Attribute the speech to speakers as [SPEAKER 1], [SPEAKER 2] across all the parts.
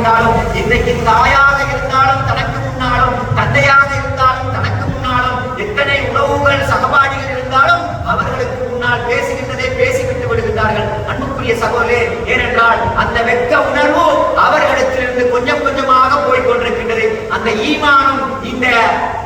[SPEAKER 1] இருந்தாலும், இன்றைக்கு தாயாக இருந்தாலும், தனக்கு முன்னாலும் தந்தையாக இருந்தாலும், தனக்கு முன்னாலும் எத்தனை உறவுகள் சகபாடிகள் இருந்தாலும் அவர்களுக்கு முன்னால் பேசுகின்றதை பேசிவிட்டு விடுகின்றார்கள். அன்புக்குரிய சகோதரே, ஏனென்றால் அந்த வெட்க உணர்வு அவர்களிடத்திலிருந்து கொஞ்சம் கொஞ்சமாக போய்கொண்டிருக்கின்றது. அந்த ஈமானும் இந்த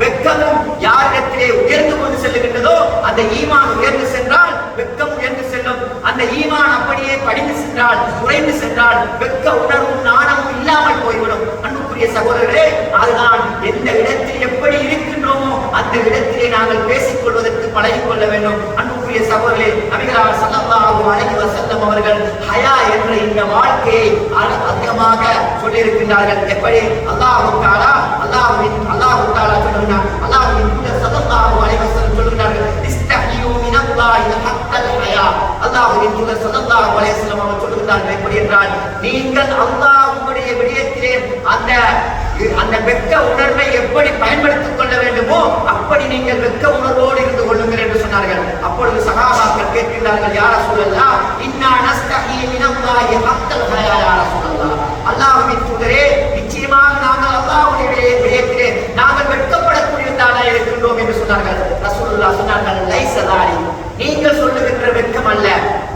[SPEAKER 1] வெட்கமும் யாரிடத்திலே உயர்ந்து கொண்டு செல்லுகின்றதோ அந்த ஈமான் உயர்ந்து சென்றால் வெட்கம் உயர்ந்து செல்லும். அந்த ஈமான் அப்படியே படிந்து சென்றால், குறைந்து சென்றால் வெட்க உணர்வும் நாணமும் இல்லாமல் போய்விடும். அன்புக்குரிய சகோதரர்களே, அதுதான் எந்த இடத்தில் எப்படி இருக்கின்றோமோ அந்த இடத்திலே நாங்கள் பேசிக் கொள்வதற்கு பழகிக் கொள்ள வேண்டும். அன்புக்குரிய சகோதரர்களே, நபிகளார் ஸல்லல்லாஹு அலைஹி வஸல்லம் அவர்கள் ஹயா என்ற இந்த வாழ்க்கையை அதிகமாக சொல்லியிருக்கின்றார்கள். எப்படி அல்லாஹ் தஆலா சொல்லுகிறார், அல்லாஹ்வின் தூதர் ஸல்லல்லாஹு அலைஹி வஸல்லம் சொல்லுகிறார்கள், இஸ்தஹியூ மினல்லாஹி ஹக்கல் ஹயா. அல்லாஹ்வின் தூதர் ஸல்லல்லாஹு அலைஹி வஸல்லம் அவர்கள் சொல்லுகிறார்கள், எப்படி என்றால், நீங்கள் அல்லாஹ்வுடைய விடயத்திலே அந்த வெட்க உணர்வை எப்படி பயன்படுத்திக் கொள்ள வேண்டுமோ அப்படி நீங்கள் வெட்க உணர்வோடு இருந்து கொள்ளுங்கள் என்று சொன்னார்கள். அப்பொழுது சஹாபாக்கள் கேட்கின்றார்கள், யா ரசூலல்லாஹ், இன்னா நஸ்தஹி மினல்லாஹி ஹக்கல் ஹயா யா ரசூலல்லாஹ். அல்லாஹ்வின் தூதரே, நிச்சயமாக நாங்கள் அல்லாஹ்வுடைய விடயத்திலே நாங்கள் வெட்கப்படக்கூடியவர்களாக இருக்கின்றோம் என்று சொன்னார்கள். ரசூலுல்லாஹ் சொன்னார்கள், லைஸ தாலிக், நீங்கள் சொல்லுகின்ற வெட்கம் அல்ல,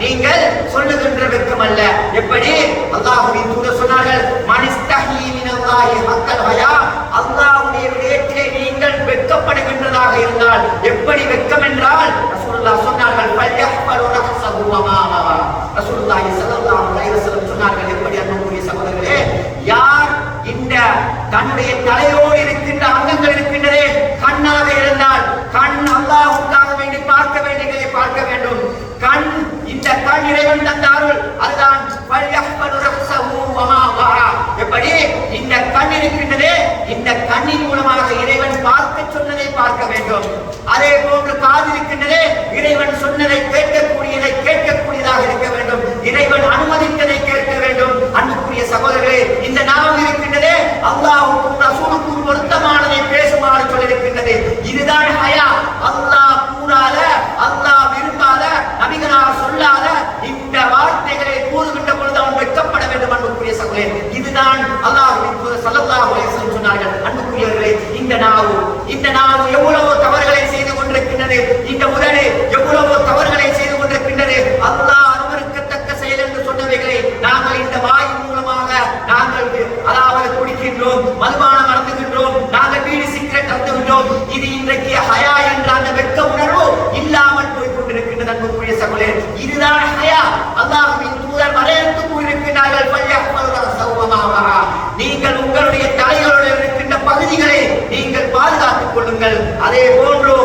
[SPEAKER 1] நீங்கள் சொல்லுகின்ற வெட்கம் அல்ல. எப்படி? அல்லாஹ்வின் தூதர் சொன்னார்கள், மனிஸ்தஹி மினல்லாஹி ஹக்கல் ஹயா, அல்லாஹ்வுடைய விடயத்திலே நீங்கள் வெட்கப்படுகின்றதாக இருந்தால் எப்படி வெட்கம் என்றால் ரசூலுல்லாஹ் சொன்னார்கள், ஃபல்யஹ்பலு ரஹ்ஸஹு வ மா ஹவா. ரசூலுல்லாஹி ஸல்லல்லாஹு அலைஹி வஸல்லம் சொன்னார்கள், எப்படி அன்புக்குரிய சகோதரர்களே, யார் இந்த தன்னுடைய தலையோடு இருக்கின்ற அங்கங்கள் இருக்கின்றதே, கண்ணாக இருந்தால் கண் அல்லாஹ்வுக்காக வேண்டி பார்க்க வேண்டியதை பார்க்க வேண்டும். கண், இந்த கண் இறைவன் தந்த அருள், அதுதான் ஃபல்யஹ்பலு ரஹ்ஸஹு வ மா ஹவா. எப்படி? இந்த கண் இருக்கின்றதே, இந்த கண்ணின் மூலமாக இறைவன் பார்க்க சொன்னதை பார்க்க வேண்டும். அதே போன்று காது இருக்கின்றதே, இறைவன் சொன்னதை கேட்கக்கூடியதை கேட்கக்கூடியதாக இருக்க வேண்டும். இறைவன் அனுமதித்ததை கேட்க வேண்டும். அன்புக்குரிய சகோதரர்களே, இந்த நாவு இருக்கின்றதே, அல்லாஹ்வுக்கும் ரசூலுக்கும் பொருத்தமானதை பேசுமாறு சொல்லியிருக்கின்றது. இதுதான் ஹயா. அல்லாஹ் கூறாத, அல்லாஹ் விரும்பாத, நபிகளார் சொல்லாத இந்த வார்த்தைகளை கூறுகின்ற பொழுது அவன் வெட்கப்பட வேண்டும். அன்புக்குரிய சகோதரர்களே, இதுதான் அல்லாஹ்வின் தூதர் ஸல்லல்லாஹு அலைஹி வஸல்லம் சொன்னார்கள். அன்புக்குரியவர்களே, இந்த நாவு எவ்வளவோ தவறுகளை செய்து கொண்டிருக்கின்றது. இந்த உடலே எவ்வளவோ தவறுகளை செய்து கொண்டிருக்கின்றது. அல்லாஹ் அனுமதிக்கத்தக்க செயல் என்று சொன்னவைகளை நாங்கள் இந்த வாயின் மூலமாக நாங்கள் அதாவது குடிக்கின்றோம், மதுபானம் அருந்துகின்றோம், நாங்கள் பீடி சிகரெட் அருந்துகின்றோம். இது இன்றைக்கு ஹயா என்ற அந்த வெட்க உணர்வு இல்லாமல் போய் கொண்டிருக்கின்றது. அன்புக்குரிய சகோதரர்களே, இதுதான் ஹயா. அல்லாஹ்வின் தூதர் வரையறுத்து கூறியிருக்கிறார்கள், ஃபல்யஹ்பலு ரஹ்ஸஹு வ மா ஹவா. நீங்கள் உங்களுடைய தலைகளோடு இருக்கின்ற பகுதிகளை நீங்கள் பாதுகாத்துக் கொள்ளுங்கள். அதே போன்று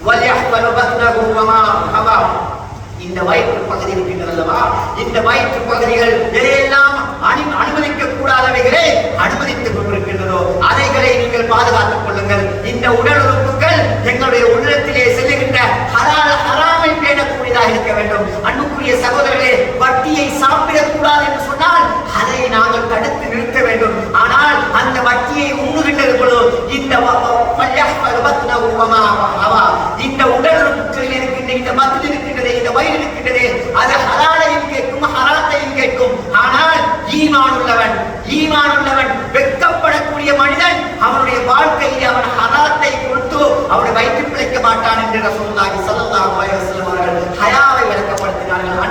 [SPEAKER 1] வல்யஹ்பலு பத்னஹு வ மா ஹவா, இந்த வயிற்று பகுதி இருக்கின்றது அல்லவா, இந்த வயிற்று பகுதிகள் எதையெல்லாம் அனுமதிக்க கூடாதவைகளை அனுமதித்துக் கொண்டிருக்கின்றதோ அதைகளை நீங்கள் பாதுகாத்துக் கொள்ளுங்கள். இந்த உடல் உறுப்புகள் எங்களுடைய உள்ளத்திலே செல்லுகின்ற ஹராமை பேணக்கூடியதாக இருக்க வேண்டும். அன்புக்குரிய சகோதரர்களே, வட்டியை சாப்பிடக்கூடாது என்று சொன்னால் அதை நாங்கள் தடுத்து நிறுத்த வேண்டும். ஆனால் அந்த வட்டியை உண்ணுகின்றது பொழுது இந்த இந்த உடல் உறுப்புகளில் இருக்கின்ற இந்த மத்தில் இருக்கின்றதே, இந்த வயிறு இருக்கின்றதே, அது ஹலாலையும் கேட்கும், ஹராத்தையும் கேட்கும். ஆனால் ஈமான் உள்ளவன் வெட்கப்படக்கூடிய மனிதன் அவனுடைய வாழ்க்கையில் அவன் ஹராத்தை கொடுத்து அவனை வயிற்று பிழைக்க மாட்டான் என்று ரசூலுல்லாஹி ஸல்லல்லாஹு அலைஹி வஸல்லம் அவர்கள் ஹயாவை விளக்கப்படுத்தினார்கள்.